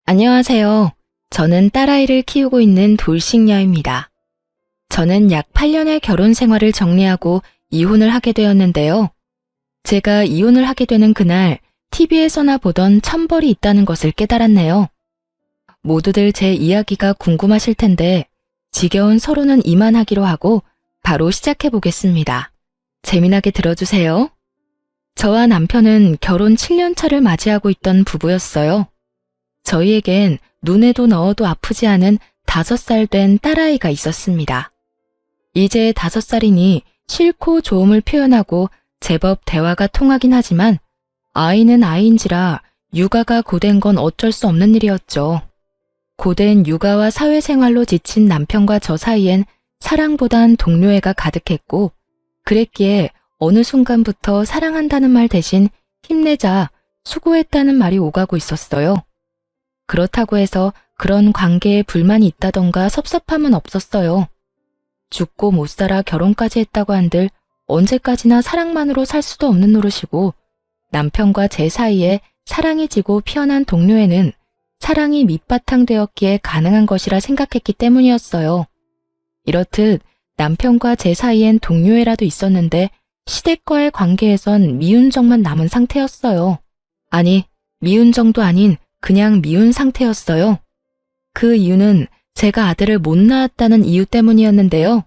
안녕하세요. 저는 딸아이를 키우고 있는 돌싱녀입니다. 저는 약 8년의 결혼 생활을 정리하고 이혼을 하게 되었는데요. 제가 이혼을 하게 되는 그날 TV에서나 보던 천벌이 있다는 것을 깨달았네요. 모두들 제 이야기가 궁금하실 텐데 지겨운 서로는 이만하기로 하고 바로 시작해 보겠습니다. 재미나게 들어주세요. 저와 남편은 결혼 7년 차를 맞이하고 있던 부부였어요. 저희에겐 눈에도 넣어도 아프지 않은 5살 된 딸아이가 있었습니다. 이제 5살이니 싫고 좋음을 표현하고 제법 대화가 통하긴 하지만 아이는 아이인지라 육아가 고된 건 어쩔 수 없는 일이었죠. 고된 육아와 사회생활로 지친 남편과 저 사이엔 사랑보단 동료애가 가득했고 그랬기에 어느 순간부터 사랑한다는 말 대신 힘내자, 수고했다는 말이 오가고 있었어요. 그렇다고 해서 그런 관계에 불만이 있다던가 섭섭함은 없었어요. 죽고 못 살아 결혼까지 했다고 한들 언제까지나 사랑만으로 살 수도 없는 노릇이고 남편과 제 사이에 사랑이 지고 피어난 동료애는 사랑이 밑바탕 되었기에 가능한 것이라 생각했기 때문이었어요. 이렇듯 남편과 제 사이엔 동료애라도 있었는데 시댁과의 관계에선 미운정만 남은 상태였어요. 아니, 미운정도 아닌 그냥 미운 상태였어요. 그 이유는 제가 아들을 못 낳았다는 이유 때문이었는데요.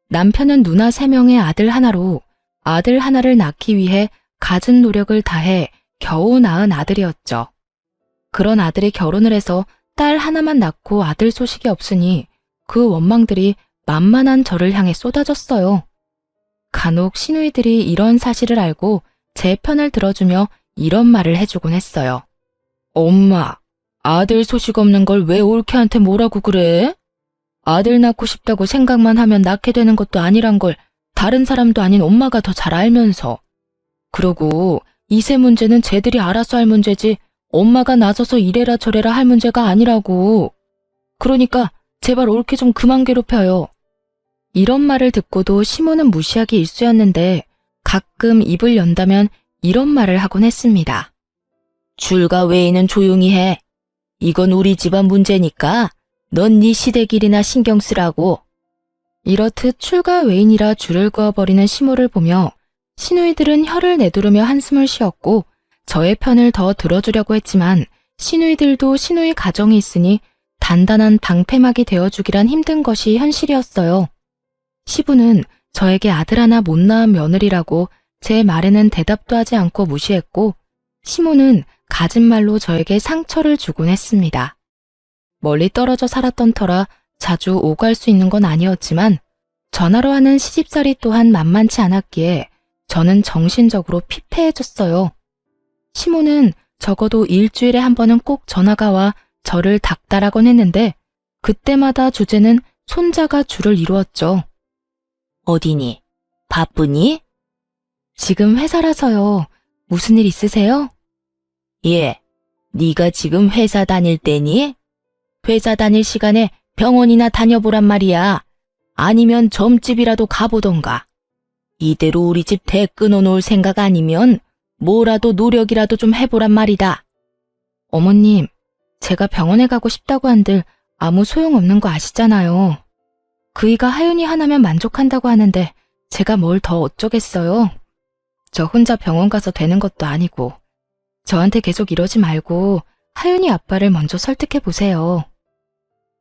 남편은 누나 3명의 아들 하나로 아들 하나를 낳기 위해 갖은 노력을 다해 겨우 낳은 아들이었죠. 그런 아들이 결혼을 해서 딸 하나만 낳고 아들 소식이 없으니 그 원망들이 만만한 저를 향해 쏟아졌어요. 간혹 시누이들이 이런 사실을 알고 제 편을 들어주며 이런 말을 해주곤 했어요. 엄마, 아들 소식 없는 걸 왜 올케한테 뭐라고 그래? 아들 낳고 싶다고 생각만 하면 낳게 되는 것도 아니란 걸 다른 사람도 아닌 엄마가 더 잘 알면서. 그러고 이세 문제는 쟤들이 알아서 할 문제지 엄마가 나서서 이래라 저래라 할 문제가 아니라고. 그러니까 제발 올케 좀 그만 괴롭혀요. 이런 말을 듣고도 시모는 무시하기 일쑤였는데 가끔 입을 연다면 이런 말을 하곤 했습니다. 출가 외에는 조용히 해. 이건 우리 집안 문제니까 넌 네 시댁일이나 신경 쓰라고. 이렇듯 출가 외인이라 줄을 그어버리는 시모를 보며 시누이들은 혀를 내두르며 한숨을 쉬었고 저의 편을 더 들어주려고 했지만 시누이들도 시누이 가정이 있으니 단단한 방패막이 되어주기란 힘든 것이 현실이었어요. 시부는 저에게 아들 하나 못 낳은 며느리라고 제 말에는 대답도 하지 않고 무시했고 시모는 갖은 말로 저에게 상처를 주곤 했습니다. 멀리 떨어져 살았던 터라 자주 오갈 수 있는 건 아니었지만 전화로 하는 시집살이 또한 만만치 않았기에 저는 정신적으로 피폐해졌어요. 시모는 적어도 일주일에 한 번은 꼭 전화가 와 저를 닥달하곤 했는데 그때마다 주제는 손자가 주를 이루었죠. 어디니? 바쁘니? 지금 회사라서요. 무슨 일 있으세요? 예, 네가 지금 회사 다닐 때니? 회사 다닐 시간에 병원이나 다녀보란 말이야. 아니면 점집이라도 가보던가. 이대로 우리 집 대 끊어놓을 생각 아니면 뭐라도 노력이라도 좀 해보란 말이다. 어머님, 제가 병원에 가고 싶다고 한들 아무 소용없는 거 아시잖아요. 그이가 하윤이 하나면 만족한다고 하는데 제가 뭘 더 어쩌겠어요. 저 혼자 병원 가서 되는 것도 아니고. 저한테 계속 이러지 말고 하윤이 아빠를 먼저 설득해 보세요.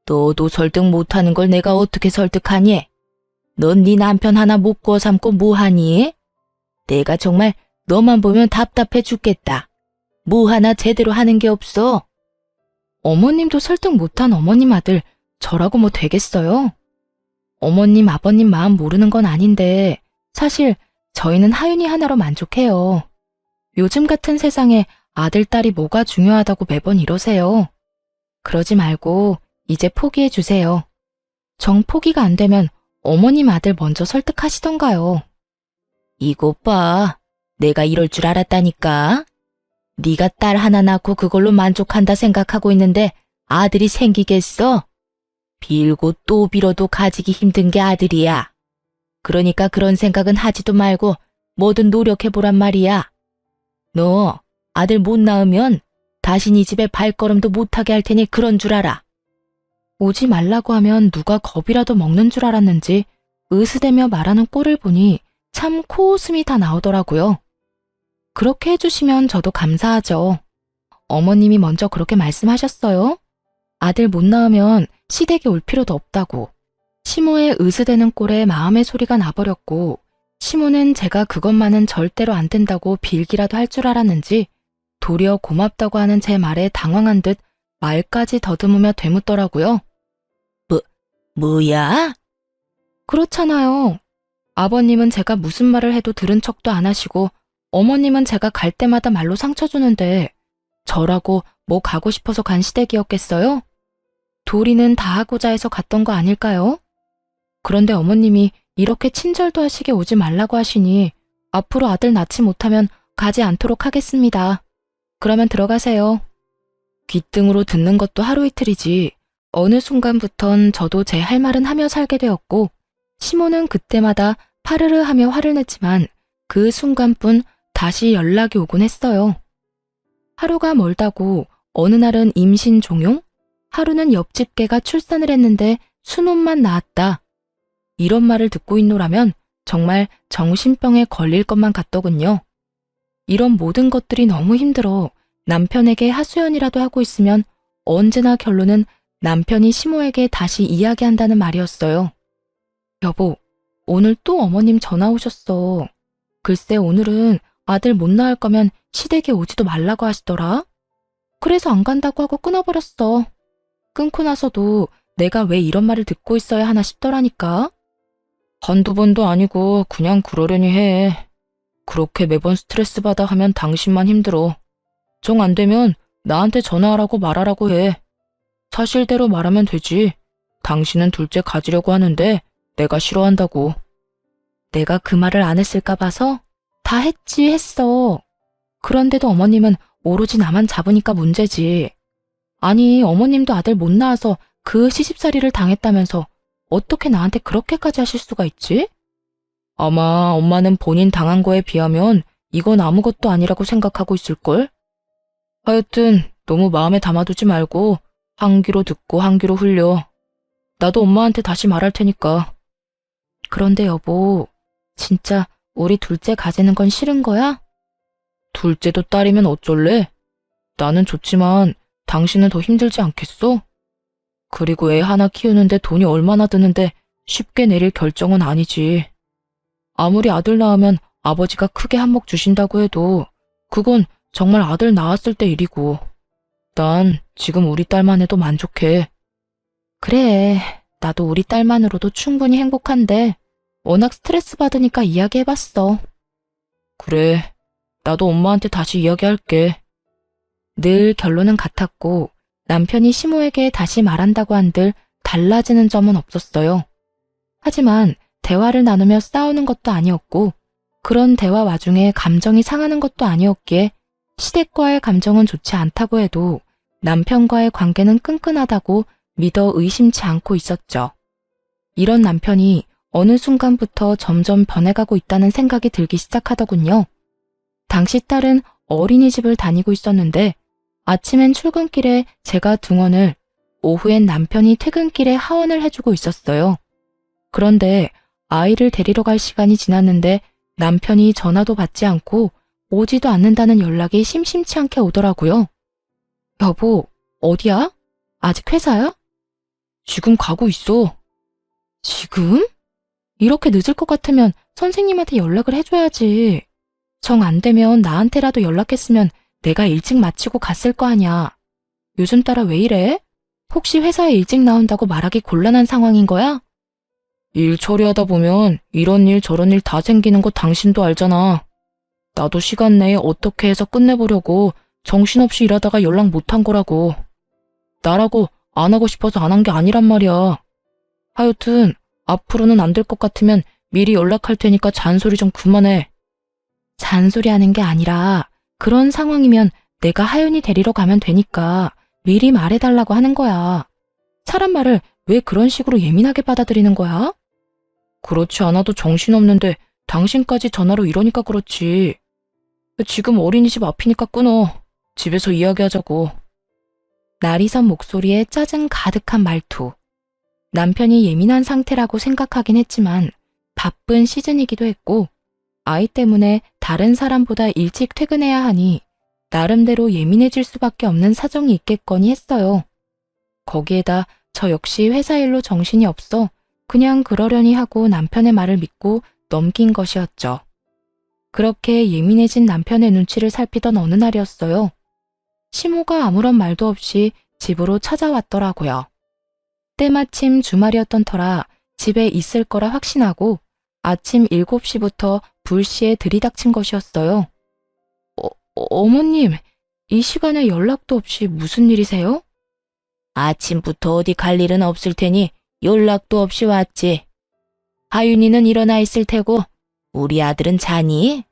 너도 설득 못하는 걸 내가 어떻게 설득하니? 넌 네 남편 하나 못 구워 삼고 뭐하니? 내가 정말 너만 보면 답답해 죽겠다. 뭐 하나 제대로 하는 게 없어. 어머님도 설득 못한 어머님 아들 저라고 뭐 되겠어요? 어머님 아버님 마음 모르는 건 아닌데 사실 저희는 하윤이 하나로 만족해요. 요즘 같은 세상에 아들, 딸이 뭐가 중요하다고 매번 이러세요. 그러지 말고 이제 포기해 주세요. 정 포기가 안 되면 어머님 아들 먼저 설득하시던가요. 이것 봐. 내가 이럴 줄 알았다니까. 네가 딸 하나 낳고 그걸로 만족한다 생각하고 있는데 아들이 생기겠어? 빌고 또 빌어도 가지기 힘든 게 아들이야. 그러니까 그런 생각은 하지도 말고 뭐든 노력해보란 말이야. 너 아들 못 낳으면 다신 이 집에 발걸음도 못하게 할 테니 그런 줄 알아. 오지 말라고 하면 누가 겁이라도 먹는 줄 알았는지 으스대며 말하는 꼴을 보니 참 코웃음이 다 나오더라고요. 그렇게 해주시면 저도 감사하죠. 어머님이 먼저 그렇게 말씀하셨어요. 아들 못 낳으면 시댁에 올 필요도 없다고. 시모의 으스대는 꼴에 마음의 소리가 나버렸고 시모는 제가 그것만은 절대로 안 된다고 빌기라도 할 줄 알았는지 도리어 고맙다고 하는 제 말에 당황한 듯 말까지 더듬으며 되묻더라고요. 뭐야? 그렇잖아요. 아버님은 제가 무슨 말을 해도 들은 척도 안 하시고 어머님은 제가 갈 때마다 말로 상처 주는데 저라고 뭐 가고 싶어서 간 시댁이었겠어요? 도리는 다 하고자 해서 갔던 거 아닐까요? 그런데 어머님이 이렇게 친절도 하시게 오지 말라고 하시니 앞으로 아들 낳지 못하면 가지 않도록 하겠습니다. 그러면 들어가세요. 귓등으로 듣는 것도 하루 이틀이지 어느 순간부턴 저도 제 할 말은 하며 살게 되었고 시모는 그때마다 파르르 하며 화를 냈지만 그 순간뿐 다시 연락이 오곤 했어요. 하루가 멀다고 어느 날은 임신 종용, 하루는 옆집 개가 출산을 했는데 순혼만 낳았다. 이런 말을 듣고 있노라면 정말 정신병에 걸릴 것만 같더군요. 이런 모든 것들이 너무 힘들어 남편에게 하소연이라도 하고 있으면 언제나 결론은 남편이 시모에게 다시 이야기한다는 말이었어요. 여보, 오늘 또 어머님 전화 오셨어. 글쎄 오늘은 아들 못 낳을 거면 시댁에 오지도 말라고 하시더라. 그래서 안 간다고 하고 끊어버렸어. 끊고 나서도 내가 왜 이런 말을 듣고 있어야 하나 싶더라니까. 한두 번도 아니고 그냥 그러려니 해. 그렇게 매번 스트레스 받아 하면 당신만 힘들어. 정 안 되면 나한테 전화하라고 말하라고 해. 사실대로 말하면 되지. 당신은 둘째 가지려고 하는데 내가 싫어한다고. 내가 그 말을 안 했을까 봐서? 다 했어. 그런데도 어머님은 오로지 나만 잡으니까 문제지. 아니, 어머님도 아들 못 낳아서 그 시집살이를 당했다면서 어떻게 나한테 그렇게까지 하실 수가 있지? 아마 엄마는 본인 당한 거에 비하면 이건 아무것도 아니라고 생각하고 있을걸? 하여튼 너무 마음에 담아두지 말고 한 귀로 듣고 한 귀로 흘려. 나도 엄마한테 다시 말할 테니까. 그런데 여보, 진짜 우리 둘째 가지는 건 싫은 거야? 둘째도 딸이면 어쩔래? 나는 좋지만 당신은 더 힘들지 않겠어? 그리고 애 하나 키우는데 돈이 얼마나 드는데 쉽게 내릴 결정은 아니지. 아무리 아들 낳으면 아버지가 크게 한몫 주신다고 해도 그건 정말 아들 낳았을 때 일이고. 난 지금 우리 딸만 해도 만족해. 그래, 나도 우리 딸만으로도 충분히 행복한데 워낙 스트레스 받으니까 이야기해봤어. 그래, 나도 엄마한테 다시 이야기할게. 늘 결론은 같았고 남편이 시모에게 다시 말한다고 한들 달라지는 점은 없었어요. 하지만 대화를 나누며 싸우는 것도 아니었고 그런 대화 와중에 감정이 상하는 것도 아니었기에 시댁과의 감정은 좋지 않다고 해도 남편과의 관계는 끈끈하다고 믿어 의심치 않고 있었죠. 이런 남편이 어느 순간부터 점점 변해가고 있다는 생각이 들기 시작하더군요. 당시 딸은 어린이집을 다니고 있었는데 아침엔 출근길에 제가 등원을, 오후엔 남편이 퇴근길에 하원을 해주고 있었어요. 그런데 아이를 데리러 갈 시간이 지났는데 남편이 전화도 받지 않고 오지도 않는다는 연락이 심심치 않게 오더라고요. 여보, 어디야? 아직 회사야? 지금 가고 있어. 지금? 이렇게 늦을 것 같으면 선생님한테 연락을 해줘야지. 정 안 되면 나한테라도 연락했으면 내가 일찍 마치고 갔을 거 아냐. 요즘 따라 왜 이래? 혹시 회사에 일찍 나온다고 말하기 곤란한 상황인 거야? 일 처리하다 보면 이런 일 저런 일 다 생기는 거 당신도 알잖아. 나도 시간 내에 어떻게 해서 끝내보려고 정신없이 일하다가 연락 못한 거라고. 나라고 안 하고 싶어서 안 한 게 아니란 말이야. 하여튼 앞으로는 안 될 것 같으면 미리 연락할 테니까 잔소리 좀 그만해. 잔소리하는 게 아니라 그런 상황이면 내가 하윤이 데리러 가면 되니까 미리 말해달라고 하는 거야. 사람 말을 왜 그런 식으로 예민하게 받아들이는 거야? 그렇지 않아도 정신없는데 당신까지 전화로 이러니까 그렇지. 지금 어린이집 앞이니까 끊어. 집에서 이야기하자고. 날이 선 목소리에 짜증 가득한 말투. 남편이 예민한 상태라고 생각하긴 했지만 바쁜 시즌이기도 했고 아이 때문에 다른 사람보다 일찍 퇴근해야 하니 나름대로 예민해질 수밖에 없는 사정이 있겠거니 했어요. 거기에다 저 역시 회사 일로 정신이 없어 그냥 그러려니 하고 남편의 말을 믿고 넘긴 것이었죠. 그렇게 예민해진 남편의 눈치를 살피던 어느 날이었어요. 시모가 아무런 말도 없이 집으로 찾아왔더라고요. 때마침 주말이었던 터라 집에 있을 거라 확신하고 아침 7시부터 불시에 들이닥친 것이었어요. 어머님, 이 시간에 연락도 없이 무슨 일이세요? 아침부터 어디 갈 일은 없을 테니 연락도 없이 왔지. 하윤이는 일어나 있을 테고 우리 아들은 자니?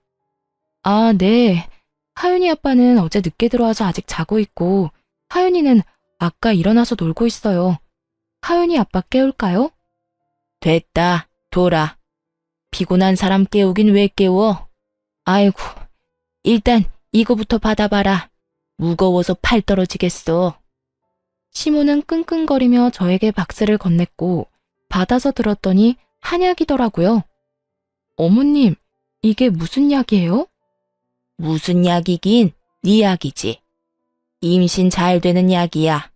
아, 네. 하윤이 아빠는 어제 늦게 들어와서 아직 자고 있고 하윤이는 아까 일어나서 놀고 있어요. 하윤이 아빠 깨울까요? 됐다, 둬라. 피곤한 사람 깨우긴 왜 깨워? 아이고, 일단 이거부터 받아봐라. 무거워서 팔 떨어지겠어. 시모는 끙끙거리며 저에게 박스를 건넸고 받아서 들었더니 한약이더라고요. 어머님, 이게 무슨 약이에요? 무슨 약이긴 네 약이지. 임신 잘 되는 약이야.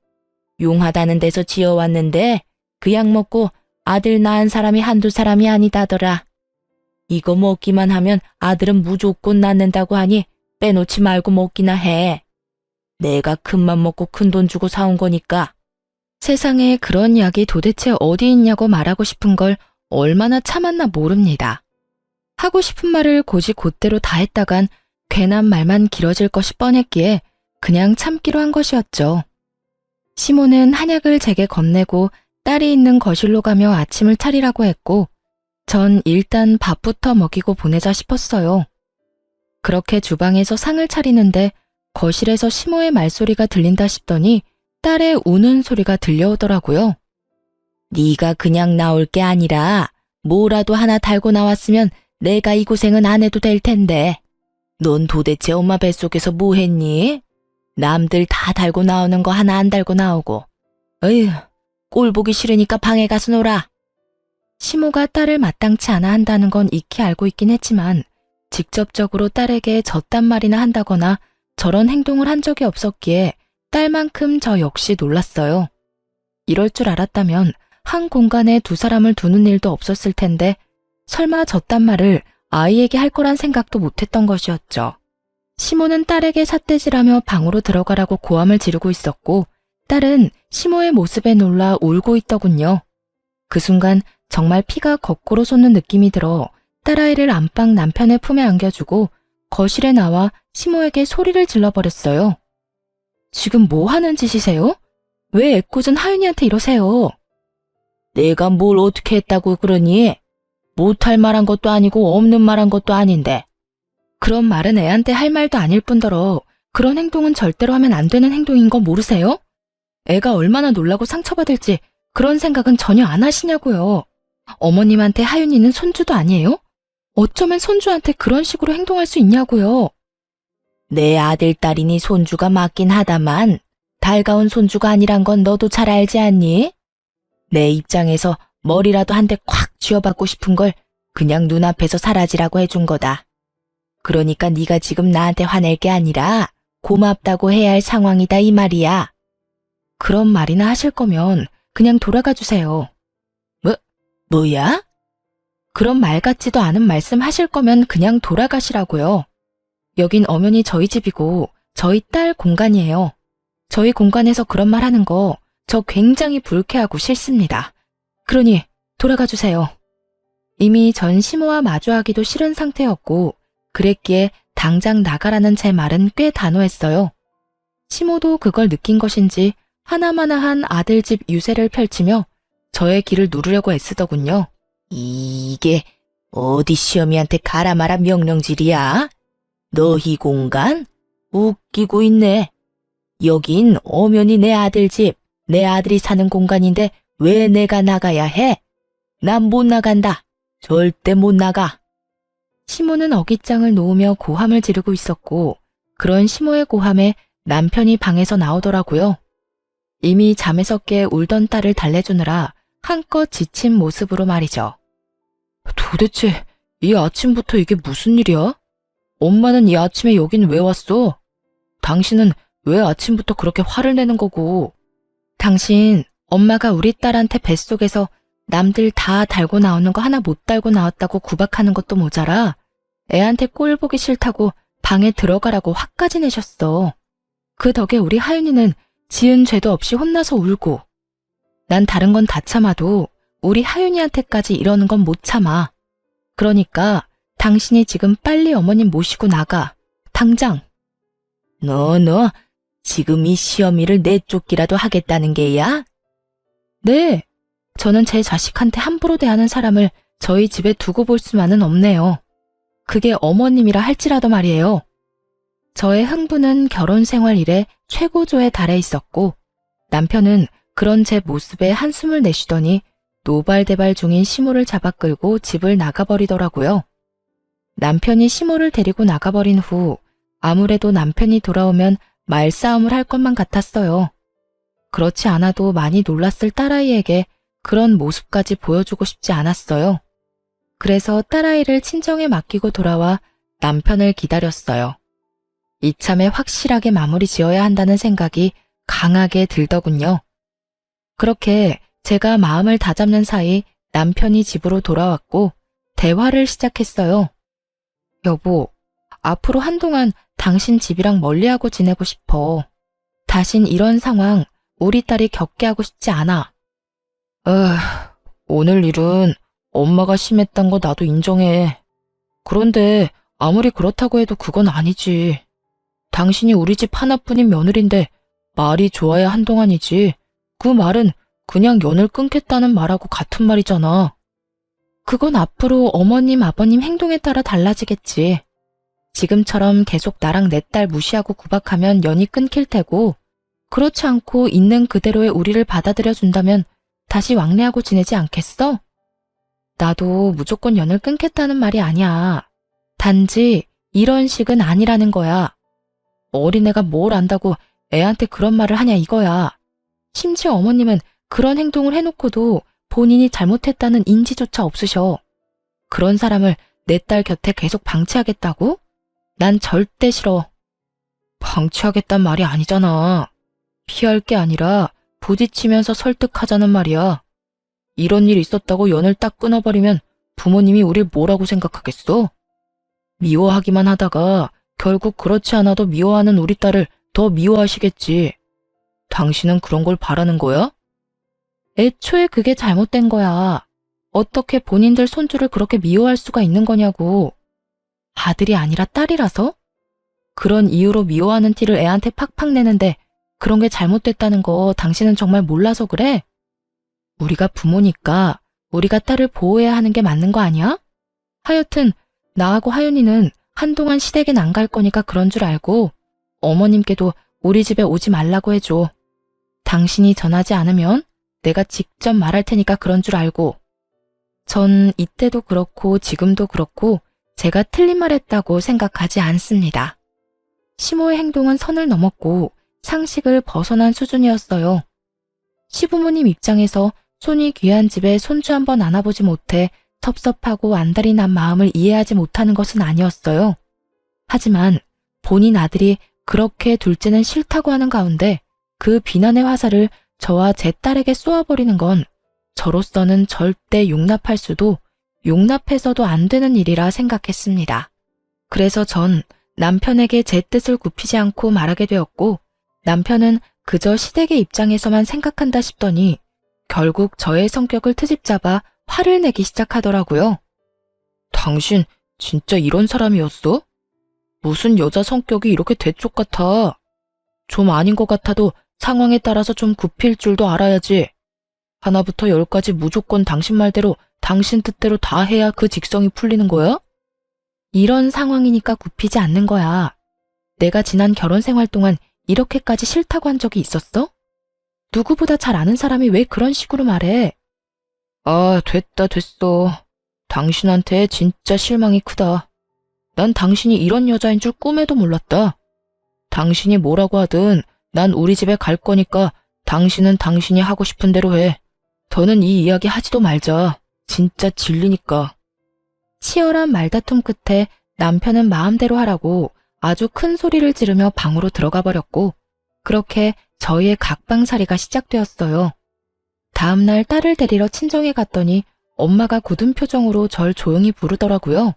용하다는 데서 지어왔는데 그 약 먹고 아들 낳은 사람이 한두 사람이 아니다더라. 이거 먹기만 하면 아들은 무조건 낳는다고 하니 빼놓지 말고 먹기나 해. 내가 큰맘 먹고 큰돈 주고 사온 거니까. 세상에 그런 약이 도대체 어디 있냐고 말하고 싶은 걸 얼마나 참았나 모릅니다. 하고 싶은 말을 곧이곧대로 다 했다간 괜한 말만 길어질 것이 뻔했기에 그냥 참기로 한 것이었죠. 시모는 한약을 제게 건네고 딸이 있는 거실로 가며 아침을 차리라고 했고 전 일단 밥부터 먹이고 보내자 싶었어요. 그렇게 주방에서 상을 차리는데 거실에서 시모의 말소리가 들린다 싶더니 딸의 우는 소리가 들려오더라고요. 네가 그냥 나올 게 아니라 뭐라도 하나 달고 나왔으면 내가 이 고생은 안 해도 될 텐데. 넌 도대체 엄마 뱃속에서 뭐 했니? 남들 다 달고 나오는 거 하나 안 달고 나오고. 어휴, 꼴 보기 싫으니까 방에 가서 놀아. 시모가 딸을 마땅치 않아 한다는 건 익히 알고 있긴 했지만 직접적으로 딸에게 저딴 말이나 한다거나 저런 행동을 한 적이 없었기에 딸만큼 저 역시 놀랐어요. 이럴 줄 알았다면 한 공간에 두 사람을 두는 일도 없었을 텐데 설마 저딴 말을 아이에게 할 거란 생각도 못했던 것이었죠. 시모는 딸에게 삿대질하며 방으로 들어가라고 고함을 지르고 있었고 딸은 시모의 모습에 놀라 울고 있더군요. 그 순간 정말 피가 거꾸로 솟는 느낌이 들어 딸아이를 안방 남편의 품에 안겨주고 거실에 나와 시모에게 소리를 질러버렸어요. 지금 뭐 하는 짓이세요? 왜 애꿎은 하윤이한테 이러세요? 내가 뭘 어떻게 했다고 그러니? 못할 말한 것도 아니고 없는 말한 것도 아닌데. 그런 말은 애한테 할 말도 아닐 뿐더러 그런 행동은 절대로 하면 안 되는 행동인 거 모르세요? 애가 얼마나 놀라고 상처받을지 그런 생각은 전혀 안 하시냐고요. 어머님한테 하윤이는 손주도 아니에요? 어쩌면 손주한테 그런 식으로 행동할 수 있냐고요. 내 아들 딸이니 손주가 맞긴 하다만 달가운 손주가 아니란 건 너도 잘 알지 않니? 내 입장에서 머리라도 한 대 콱 쥐어받고 싶은 걸 그냥 눈앞에서 사라지라고 해준 거다. 그러니까 네가 지금 나한테 화낼 게 아니라 고맙다고 해야 할 상황이다 이 말이야. 그런 말이나 하실 거면 그냥 돌아가 주세요. 뭐야? 그런 말 같지도 않은 말씀 하실 거면 그냥 돌아가시라고요. 여긴 엄연히 저희 집이고 저희 딸 공간이에요. 저희 공간에서 그런 말 하는 거 저 굉장히 불쾌하고 싫습니다. 그러니 돌아가 주세요. 이미 전 시모와 마주하기도 싫은 상태였고 그랬기에 당장 나가라는 제 말은 꽤 단호했어요. 시모도 그걸 느낀 것인지 하나마나한 아들 집 유세를 펼치며 저의 길을 누르려고 애쓰더군요. 이게 어디 시어미한테 가라 마라 명령질이야? 너희 공간? 웃기고 있네. 여긴 엄연히 내 아들 집, 내 아들이 사는 공간인데 왜 내가 나가야 해? 난 못 나간다. 절대 못 나가. 시모는 어깃장을 놓으며 고함을 지르고 있었고 그런 시모의 고함에 남편이 방에서 나오더라고요. 이미 잠에서 깨 울던 딸을 달래주느라 한껏 지친 모습으로 말이죠. 도대체 이 아침부터 이게 무슨 일이야? 엄마는 이 아침에 여긴 왜 왔어? 당신은 왜 아침부터 그렇게 화를 내는 거고? 당신, 엄마가 우리 딸한테 뱃속에서 남들 다 달고 나오는 거 하나 못 달고 나왔다고 구박하는 것도 모자라 애한테 꼴 보기 싫다고 방에 들어가라고 화까지 내셨어. 그 덕에 우리 하윤이는 지은 죄도 없이 혼나서 울고. 난 다른 건 다 참아도 우리 하윤이한테까지 이러는 건 못 참아. 그러니까 당신이 지금 빨리 어머님 모시고 나가. 당장. 너 지금 이 시어미를 내쫓기라도 하겠다는 게야? 네. 저는 제 자식한테 함부로 대하는 사람을 저희 집에 두고 볼 수만은 없네요. 그게 어머님이라 할지라도 말이에요. 저의 흥분은 결혼 생활 이래 최고조에 달해 있었고 남편은 그런 제 모습에 한숨을 내쉬더니 노발대발 중인 시모를 잡아 끌고 집을 나가버리더라고요. 남편이 시모를 데리고 나가버린 후 아무래도 남편이 돌아오면 말싸움을 할 것만 같았어요. 그렇지 않아도 많이 놀랐을 딸아이에게 그런 모습까지 보여주고 싶지 않았어요. 그래서 딸아이를 친정에 맡기고 돌아와 남편을 기다렸어요. 이참에 확실하게 마무리 지어야 한다는 생각이 강하게 들더군요. 그렇게 제가 마음을 다잡는 사이 남편이 집으로 돌아왔고 대화를 시작했어요. 여보, 앞으로 한동안 당신 집이랑 멀리하고 지내고 싶어. 다신 이런 상황 우리 딸이 겪게 하고 싶지 않아. 오늘 일은 엄마가 심했단 거 나도 인정해. 그런데 아무리 그렇다고 해도 그건 아니지. 당신이 우리 집 하나뿐인 며느리인데 말이 좋아야 한동안이지. 그 말은 그냥 연을 끊겠다는 말하고 같은 말이잖아. 그건 앞으로 어머님, 아버님 행동에 따라 달라지겠지. 지금처럼 계속 나랑 내 딸 무시하고 구박하면 연이 끊길 테고, 그렇지 않고 있는 그대로의 우리를 받아들여 준다면 다시 왕래하고 지내지 않겠어? 나도 무조건 연을 끊겠다는 말이 아니야. 단지 이런 식은 아니라는 거야. 어린애가 뭘 안다고 애한테 그런 말을 하냐 이거야. 심지어 어머님은 그런 행동을 해놓고도 본인이 잘못했다는 인지조차 없으셔. 그런 사람을 내 딸 곁에 계속 방치하겠다고? 난 절대 싫어. 방치하겠단 말이 아니잖아. 피할 게 아니라 부딪히면서 설득하자는 말이야. 이런 일 있었다고 연을 딱 끊어버리면 부모님이 우릴 뭐라고 생각하겠어? 미워하기만 하다가 결국 그렇지 않아도 미워하는 우리 딸을 더 미워하시겠지. 당신은 그런 걸 바라는 거야? 애초에 그게 잘못된 거야. 어떻게 본인들 손주를 그렇게 미워할 수가 있는 거냐고. 아들이 아니라 딸이라서? 그런 이유로 미워하는 티를 애한테 팍팍 내는데 그런 게 잘못됐다는 거 당신은 정말 몰라서 그래? 우리가 부모니까 우리가 딸을 보호해야 하는 게 맞는 거 아니야? 하여튼 나하고 하윤이는 한동안 시댁엔 안 갈 거니까 그런 줄 알고 어머님께도 우리 집에 오지 말라고 해줘. 당신이 전하지 않으면 내가 직접 말할 테니까 그런 줄 알고. 전 이때도 그렇고 지금도 그렇고 제가 틀린 말 했다고 생각하지 않습니다. 시모의 행동은 선을 넘었고 상식을 벗어난 수준이었어요. 시부모님 입장에서 손이 귀한 집에 손주 한번 안아보지 못해 섭섭하고 안달이 난 마음을 이해하지 못하는 것은 아니었어요. 하지만 본인 아들이 그렇게 둘째는 싫다고 하는 가운데 그 비난의 화살을 저와 제 딸에게 쏘아버리는 건 저로서는 절대 용납할 수도 용납해서도 안 되는 일이라 생각했습니다. 그래서 전 남편에게 제 뜻을 굽히지 않고 말하게 되었고 남편은 그저 시댁의 입장에서만 생각한다 싶더니 결국 저의 성격을 트집잡아 화를 내기 시작하더라고요. 당신 진짜 이런 사람이었어? 무슨 여자 성격이 이렇게 대쪽 같아? 좀 아닌 것 같아도 상황에 따라서 좀 굽힐 줄도 알아야지. 하나부터 열까지 무조건 당신 말대로 당신 뜻대로 다 해야 그 직성이 풀리는 거야? 이런 상황이니까 굽히지 않는 거야. 내가 지난 결혼 생활 동안 이렇게까지 싫다고 한 적이 있었어? 누구보다 잘 아는 사람이 왜 그런 식으로 말해? 아, 됐어. 당신한테 진짜 실망이 크다. 난 당신이 이런 여자인 줄 꿈에도 몰랐다. 당신이 뭐라고 하든 난 우리 집에 갈 거니까 당신은 당신이 하고 싶은 대로 해. 더는 이 이야기 하지도 말자. 진짜 질리니까. 치열한 말다툼 끝에 남편은 마음대로 하라고 아주 큰 소리를 지르며 방으로 들어가 버렸고, 그렇게 저희의 각방살이가 시작되었어요. 다음날 딸을 데리러 친정에 갔더니 엄마가 굳은 표정으로 절 조용히 부르더라고요.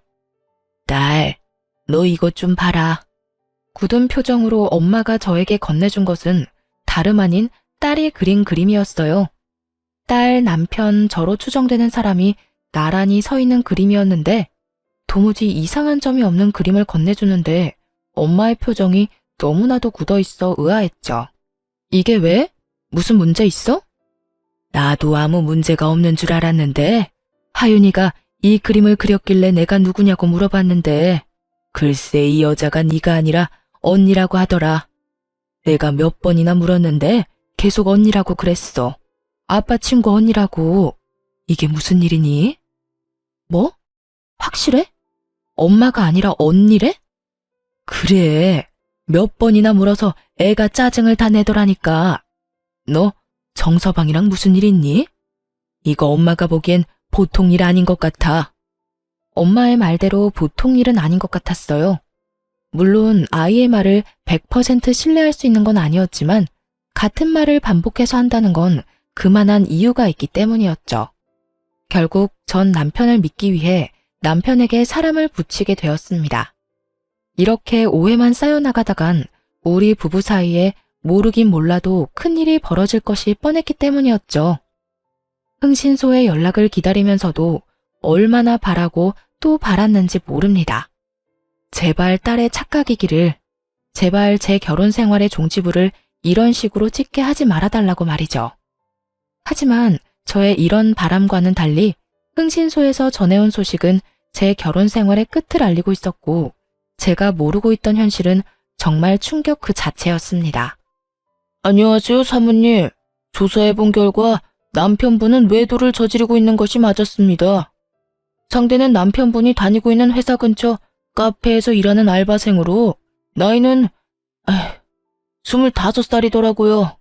딸, 너 이것 좀 봐라. 굳은 표정으로 엄마가 저에게 건네준 것은 다름 아닌 딸이 그린 그림이었어요. 딸, 남편, 저로 추정되는 사람이 나란히 서 있는 그림이었는데, 도무지 이상한 점이 없는 그림을 건네주는데 엄마의 표정이 너무나도 굳어있어 의아했죠. 이게 왜? 무슨 문제 있어? 나도 아무 문제가 없는 줄 알았는데 하윤이가 이 그림을 그렸길래 내가 누구냐고 물어봤는데 글쎄 이 여자가 네가 아니라 언니라고 하더라. 내가 몇 번이나 물었는데 계속 언니라고 그랬어. 아빠 친구 언니라고. 이게 무슨 일이니? 뭐? 확실해? 엄마가 아니라 언니래? 그래. 몇 번이나 물어서 애가 짜증을 다 내더라니까. 너 정서방이랑 무슨 일 있니? 이거 엄마가 보기엔 보통 일 아닌 것 같아. 엄마의 말대로 보통 일은 아닌 것 같았어요. 물론 아이의 말을 100% 신뢰할 수 있는 건 아니었지만 같은 말을 반복해서 한다는 건 그만한 이유가 있기 때문이었죠. 결국 전 남편을 믿기 위해 남편에게 사람을 붙이게 되었습니다. 이렇게 오해만 쌓여나가다간 우리 부부 사이에 모르긴 몰라도 큰일이 벌어질 것이 뻔했기 때문이었죠. 흥신소의 연락을 기다리면서도 얼마나 바라고 또 바랐는지 모릅니다. 제발 딸의 착각이기를, 제발 제 결혼 생활의 종지부를 이런 식으로 찍게 하지 말아달라고 말이죠. 하지만 저의 이런 바람과는 달리 흥신소에서 전해온 소식은 제 결혼 생활의 끝을 알리고 있었고, 제가 모르고 있던 현실은 정말 충격 그 자체였습니다. 안녕하세요, 사모님. 조사해본 결과 남편분은 외도를 저지르고 있는 것이 맞았습니다. 상대는 남편분이 다니고 있는 회사 근처 카페에서 일하는 알바생으로 나이는 25살이더라고요.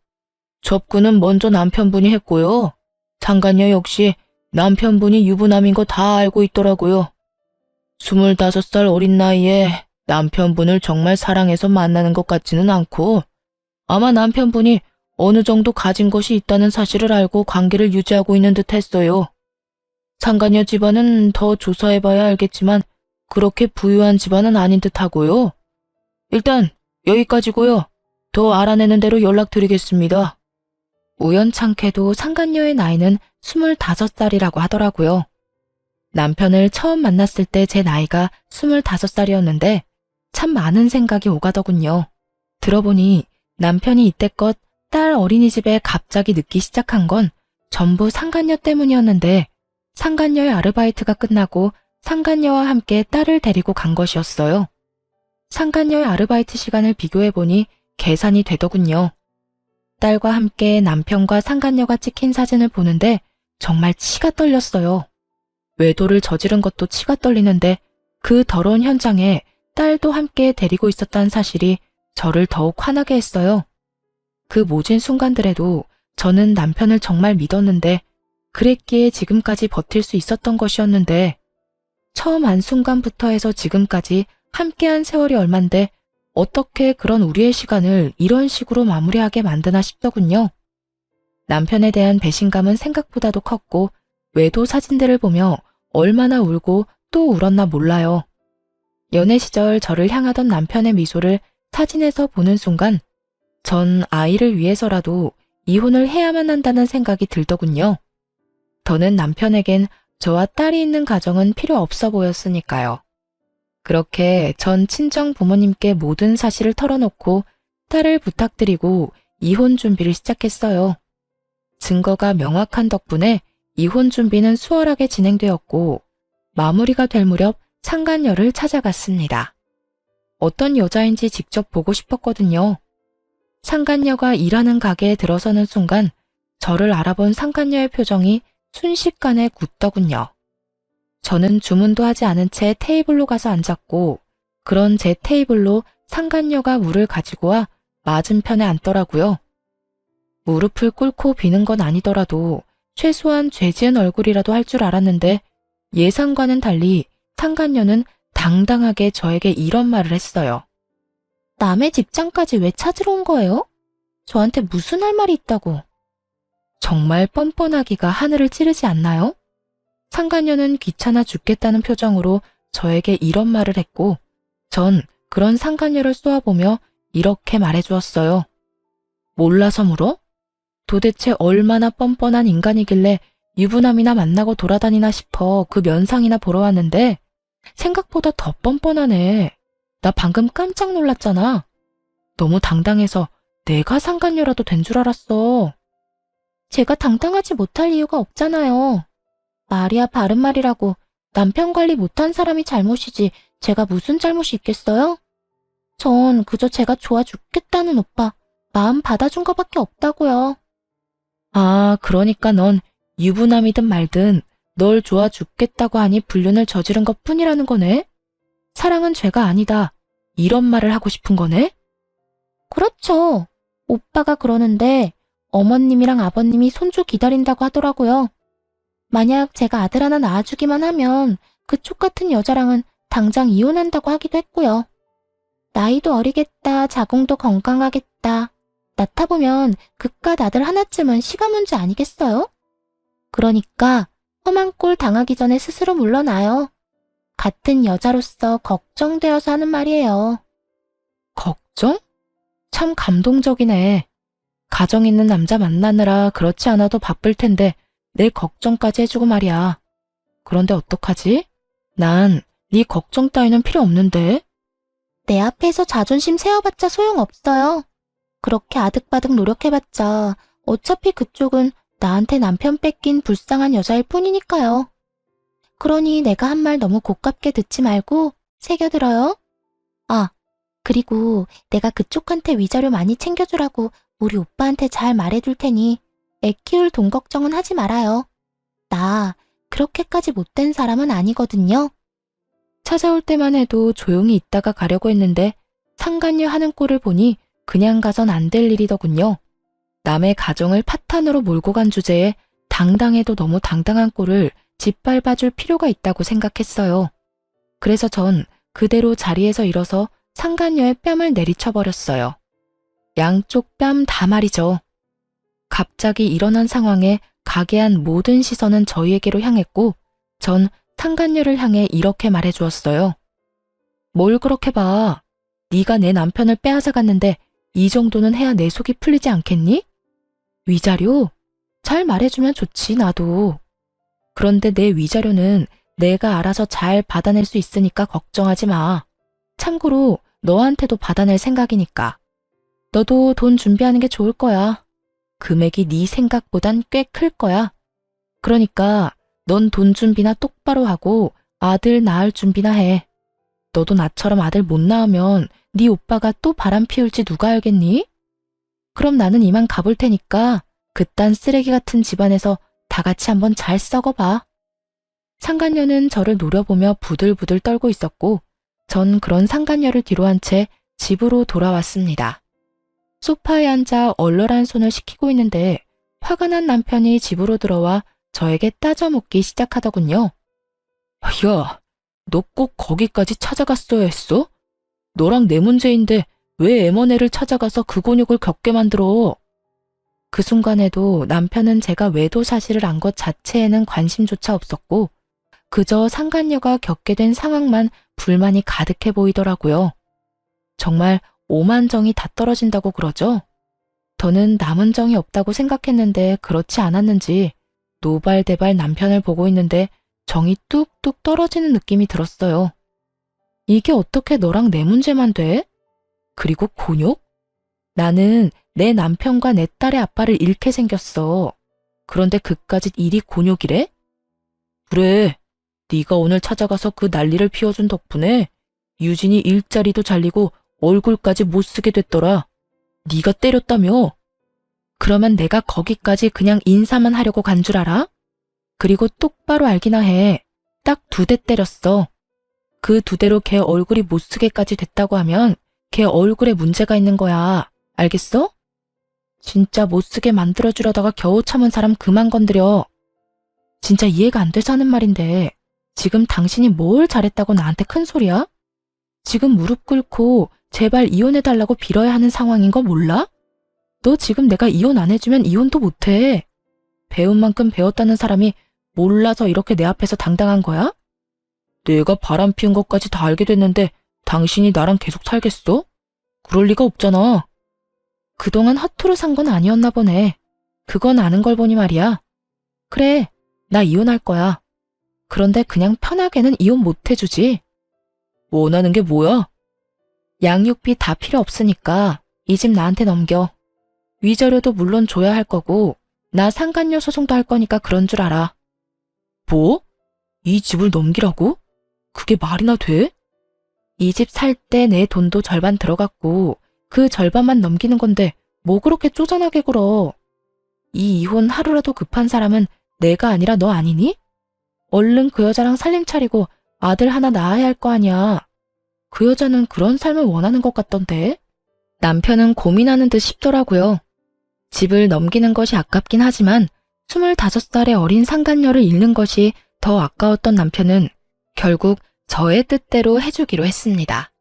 접근은 먼저 남편분이 했고요. 상간녀 역시 남편분이 유부남인 거 다 알고 있더라고요. 25살 어린 나이에 남편분을 정말 사랑해서 만나는 것 같지는 않고 아마 남편분이 어느 정도 가진 것이 있다는 사실을 알고 관계를 유지하고 있는 듯 했어요. 상간녀 집안은 더 조사해봐야 알겠지만 그렇게 부유한 집안은 아닌 듯 하고요. 일단 여기까지고요. 더 알아내는 대로 연락드리겠습니다. 우연찮게도 상간녀의 나이는 25살이라고 하더라고요. 남편을 처음 만났을 때 제 나이가 25살이었는데 참 많은 생각이 오가더군요. 들어보니 남편이 이때껏 딸 어린이집에 갑자기 늦기 시작한 건 전부 상간녀 때문이었는데 상간녀의 아르바이트가 끝나고 상간녀와 함께 딸을 데리고 간 것이었어요. 상간녀의 아르바이트 시간을 비교해보니 계산이 되더군요. 딸과 함께 남편과 상간녀가 찍힌 사진을 보는데 정말 치가 떨렸어요. 외도를 저지른 것도 치가 떨리는데 그 더러운 현장에 딸도 함께 데리고 있었다는 사실이 저를 더욱 화나게 했어요. 그 모진 순간들에도 저는 남편을 정말 믿었는데 그랬기에 지금까지 버틸 수 있었던 것이었는데 처음 안 순간부터 해서 지금까지 함께한 세월이 얼만데 어떻게 그런 우리의 시간을 이런 식으로 마무리하게 만드나 싶더군요. 남편에 대한 배신감은 생각보다도 컸고 외도 사진들을 보며 얼마나 울고 또 울었나 몰라요. 연애 시절 저를 향하던 남편의 미소를 사진에서 보는 순간 전 아이를 위해서라도 이혼을 해야만 한다는 생각이 들더군요. 더는 남편에겐 저와 딸이 있는 가정은 필요 없어 보였으니까요. 그렇게 전 친정 부모님께 모든 사실을 털어놓고 딸을 부탁드리고 이혼 준비를 시작했어요. 증거가 명확한 덕분에 이혼 준비는 수월하게 진행되었고 마무리가 될 무렵 상간녀를 찾아갔습니다. 어떤 여자인지 직접 보고 싶었거든요. 상간녀가 일하는 가게에 들어서는 순간 저를 알아본 상간녀의 표정이 순식간에 굳더군요. 저는 주문도 하지 않은 채 테이블로 가서 앉았고 그런 제 테이블로 상간녀가 물을 가지고 와 맞은편에 앉더라고요. 무릎을 꿇고 비는 건 아니더라도 최소한 죄 지은 얼굴이라도 할 줄 알았는데 예상과는 달리 상간녀는 당당하게 저에게 이런 말을 했어요. 남의 집장까지 왜 찾으러 온 거예요? 저한테 무슨 할 말이 있다고. 정말 뻔뻔하기가 하늘을 찌르지 않나요? 상간녀는 귀찮아 죽겠다는 표정으로 저에게 이런 말을 했고 전 그런 상간녀를 쏘아보며 이렇게 말해주었어요. 몰라서 물어? 도대체 얼마나 뻔뻔한 인간이길래 유부남이나 만나고 돌아다니나 싶어 그 면상이나 보러 왔는데 생각보다 더 뻔뻔하네. 나 방금 깜짝 놀랐잖아. 너무 당당해서 내가 상간녀라도 된 줄 알았어. 제가 당당하지 못할 이유가 없잖아요. 말이야 바른 말이라고 남편 관리 못한 사람이 잘못이지 제가 무슨 잘못이 있겠어요? 전 그저 제가 좋아 죽겠다는 오빠 마음 받아준 거밖에 없다고요. 아, 그러니까 넌 유부남이든 말든 널 좋아 죽겠다고 하니 불륜을 저지른 것 뿐이라는 거네? 사랑은 죄가 아니다. 이런 말을 하고 싶은 거네? 그렇죠. 오빠가 그러는데 어머님이랑 아버님이 손주 기다린다고 하더라고요. 만약 제가 아들 하나 낳아주기만 하면 그쪽 같은 여자랑은 당장 이혼한다고 하기도 했고요. 나이도 어리겠다, 자궁도 건강하겠다. 낳다 보면 그깟 아들 하나쯤은 시간 문제 아니겠어요? 그러니까 험한 꼴 당하기 전에 스스로 물러나요. 같은 여자로서 걱정되어서 하는 말이에요. 걱정? 참 감동적이네. 가정 있는 남자 만나느라 그렇지 않아도 바쁠 텐데 내 걱정까지 해주고 말이야. 그런데 어떡하지? 난 네 걱정 따위는 필요 없는데. 내 앞에서 자존심 세워봤자 소용없어요. 그렇게 아득바득 노력해봤자 어차피 그쪽은 나한테 남편 뺏긴 불쌍한 여자일 뿐이니까요. 그러니 내가 한 말 너무 고깝게 듣지 말고 새겨들어요. 아, 그리고 내가 그쪽한테 위자료 많이 챙겨주라고 우리 오빠한테 잘 말해둘 테니 애 키울 돈 걱정은 하지 말아요. 나 그렇게까지 못된 사람은 아니거든요. 찾아올 때만 해도 조용히 있다가 가려고 했는데 상간녀 하는 꼴을 보니 그냥 가선 안 될 일이더군요. 남의 가정을 파탄으로 몰고 간 주제에 당당해도 너무 당당한 꼴을 짓밟아줄 필요가 있다고 생각했어요. 그래서 전 그대로 자리에서 일어서 상간녀의 뺨을 내리쳐버렸어요. 양쪽 뺨 다 말이죠. 갑자기 일어난 상황에 가게한 모든 시선은 저희에게로 향했고 전 상간녀를 향해 이렇게 말해주었어요. 뭘 그렇게 봐. 네가 내 남편을 빼앗아갔는데 이 정도는 해야 내 속이 풀리지 않겠니? 위자료? 잘 말해주면 좋지 나도. 그런데 내 위자료는 내가 알아서 잘 받아낼 수 있으니까 걱정하지 마. 참고로 너한테도 받아낼 생각이니까. 너도 돈 준비하는 게 좋을 거야. 금액이 네 생각보단 꽤 클 거야. 그러니까 넌 돈 준비나 똑바로 하고 아들 낳을 준비나 해. 너도 나처럼 아들 못 낳으면 네 오빠가 또 바람 피울지 누가 알겠니? 그럼 나는 이만 가볼 테니까 그딴 쓰레기 같은 집안에서 다 같이 한번 잘 썩어봐. 상간녀는 저를 노려보며 부들부들 떨고 있었고 전 그런 상간녀를 뒤로 한 채 집으로 돌아왔습니다. 소파에 앉아 얼얼한 손을 식히고 있는데 화가 난 남편이 집으로 들어와 저에게 따져묻기 시작하더군요. 야, 너 꼭 거기까지 찾아갔어야 했어? 너랑 내 문제인데 왜 M&A를 찾아가서 그 곤욕을 겪게 만들어? 그 순간에도 남편은 제가 외도 사실을 안 것 자체에는 관심조차 없었고 그저 상간녀가 겪게 된 상황만 불만이 가득해 보이더라고요. 정말 오만정이 다 떨어진다고 그러죠? 저는 남은 정이 없다고 생각했는데 그렇지 않았는지 노발대발 남편을 보고 있는데 정이 뚝뚝 떨어지는 느낌이 들었어요. 이게 어떻게 너랑 내 문제만 돼? 그리고 곤욕? 나는 내 남편과 내 딸의 아빠를 잃게 생겼어. 그런데 그까짓 일이 곤욕이래? 그래, 네가 오늘 찾아가서 그 난리를 피워준 덕분에 유진이 일자리도 잘리고 얼굴까지 못 쓰게 됐더라. 네가 때렸다며? 그러면 내가 거기까지 그냥 인사만 하려고 간 줄 알아? 그리고 똑바로 알기나 해. 딱 2대 때렸어. 그 두 대로 걔 얼굴이 못쓰게까지 됐다고 하면 걔 얼굴에 문제가 있는 거야. 알겠어? 진짜 못쓰게 만들어주려다가 겨우 참은 사람 그만 건드려. 진짜 이해가 안 돼서 하는 말인데 지금 당신이 뭘 잘했다고 나한테 큰 소리야? 지금 무릎 꿇고 제발 이혼해달라고 빌어야 하는 상황인 거 몰라? 너 지금 내가 이혼 안 해주면 이혼도 못해. 배운 만큼 배웠다는 사람이 몰라서 이렇게 내 앞에서 당당한 거야? 내가 바람 피운 것까지 다 알게 됐는데 당신이 나랑 계속 살겠어? 그럴 리가 없잖아. 그동안 허투루 산 건 아니었나 보네. 그건 아는 걸 보니 말이야. 그래, 나 이혼할 거야. 그런데 그냥 편하게는 이혼 못 해주지. 원하는 게 뭐야? 양육비 다 필요 없으니까 이 집 나한테 넘겨. 위자료도 물론 줘야 할 거고 나 상간녀 소송도 할 거니까 그런 줄 알아. 뭐? 이 집을 넘기라고? 그게 말이나 돼? 이 집 살 때 내 돈도 절반 들어갔고 그 절반만 넘기는 건데 뭐 그렇게 쪼잔하게 굴어. 이 이혼 하루라도 급한 사람은 내가 아니라 너 아니니? 얼른 그 여자랑 살림 차리고 아들 하나 낳아야 할 거 아니야. 그 여자는 그런 삶을 원하는 것 같던데. 남편은 고민하는 듯 싶더라고요. 집을 넘기는 것이 아깝긴 하지만 25살의 어린 상간녀를 잃는 것이 더 아까웠던 남편은 결국 저의 뜻대로 해주기로 했습니다.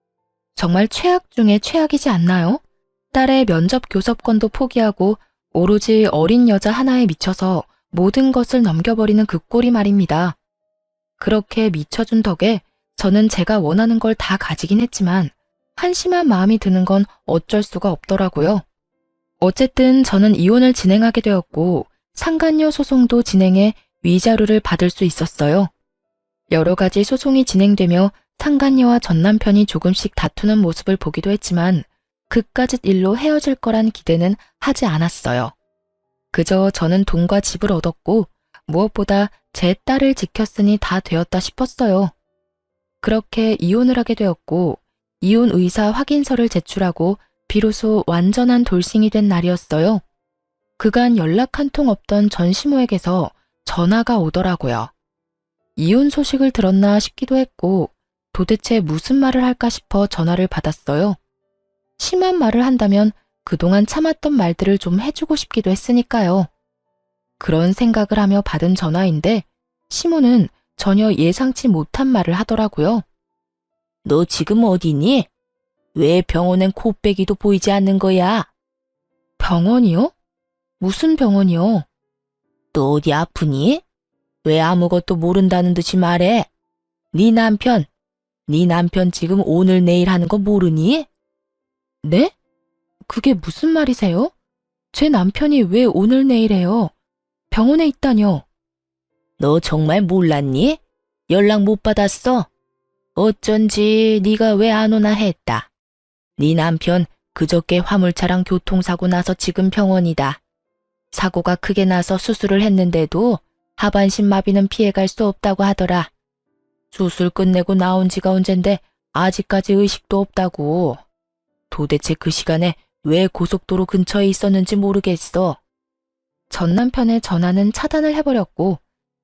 정말 최악 중에 최악이지 않나요? 딸의 면접 교섭권도 포기하고 오로지 어린 여자 하나에 미쳐서 모든 것을 넘겨버리는 그 꼴이 말입니다. 그렇게 미쳐준 덕에 저는 제가 원하는 걸 다 가지긴 했지만 한심한 마음이 드는 건 어쩔 수가 없더라고요. 어쨌든 저는 이혼을 진행하게 되었고 상간녀 소송도 진행해 위자료를 받을 수 있었어요. 여러 가지 소송이 진행되며 상간녀와 전 남편이 조금씩 다투는 모습을 보기도 했지만 그깟 일로 헤어질 거란 기대는 하지 않았어요. 그저 저는 돈과 집을 얻었고 무엇보다 제 딸을 지켰으니 다 되었다 싶었어요. 그렇게 이혼을 하게 되었고 이혼 의사 확인서를 제출하고 비로소 완전한 돌싱이 된 날이었어요. 그간 연락 한 통 없던 전 시모에게서 전화가 오더라고요. 이혼 소식을 들었나 싶기도 했고 도대체 무슨 말을 할까 싶어 전화를 받았어요. 심한 말을 한다면 그동안 참았던 말들을 좀 해주고 싶기도 했으니까요. 그런 생각을 하며 받은 전화인데 시모는 전혀 예상치 못한 말을 하더라고요. 너 지금 어디니? 왜 병원엔 코빼기도 보이지 않는 거야? 병원이요? 무슨 병원이요? 너 어디 아프니? 왜 아무것도 모른다는 듯이 말해? 네 남편 지금 오늘 내일 하는 거 모르니? 네? 그게 무슨 말이세요? 제 남편이 왜 오늘 내일 해요? 병원에 있다뇨. 너 정말 몰랐니? 연락 못 받았어? 어쩐지 네가 왜 안 오나 했다. 네 남편 그저께 화물차랑 교통사고 나서 지금 병원이다. 사고가 크게 나서 수술을 했는데도 하반신 마비는 피해갈 수 없다고 하더라. 수술 끝내고 나온 지가 언젠데 아직까지 의식도 없다고. 도대체 그 시간에 왜 고속도로 근처에 있었는지 모르겠어. 전 남편의 전화는 차단을 해버렸고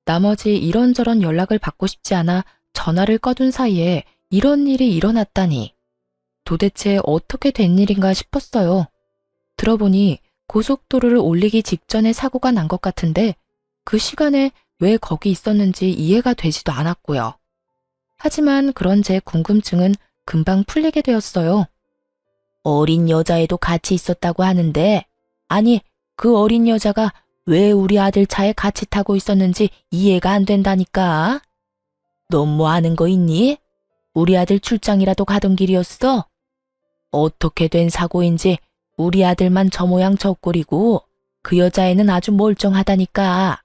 나머지 이런저런 연락을 받고 싶지 않아 전화를 꺼둔 사이에 이런 일이 일어났다니. 도대체 어떻게 된 일인가 싶었어요. 들어보니 고속도로를 올리기 직전에 사고가 난 것 같은데 그 시간에 왜 거기 있었는지 이해가 되지도 않았고요. 하지만 그런 제 궁금증은 금방 풀리게 되었어요. 어린 여자애도 같이 있었다고 하는데 아니 그 어린 여자가 왜 우리 아들 차에 같이 타고 있었는지 이해가 안 된다니까. 넌 뭐 아는 거 있니? 우리 아들 출장이라도 가던 길이었어? 어떻게 된 사고인지 우리 아들만 저 모양 저 꼴이고 그 여자애는 아주 멀쩡하다니까.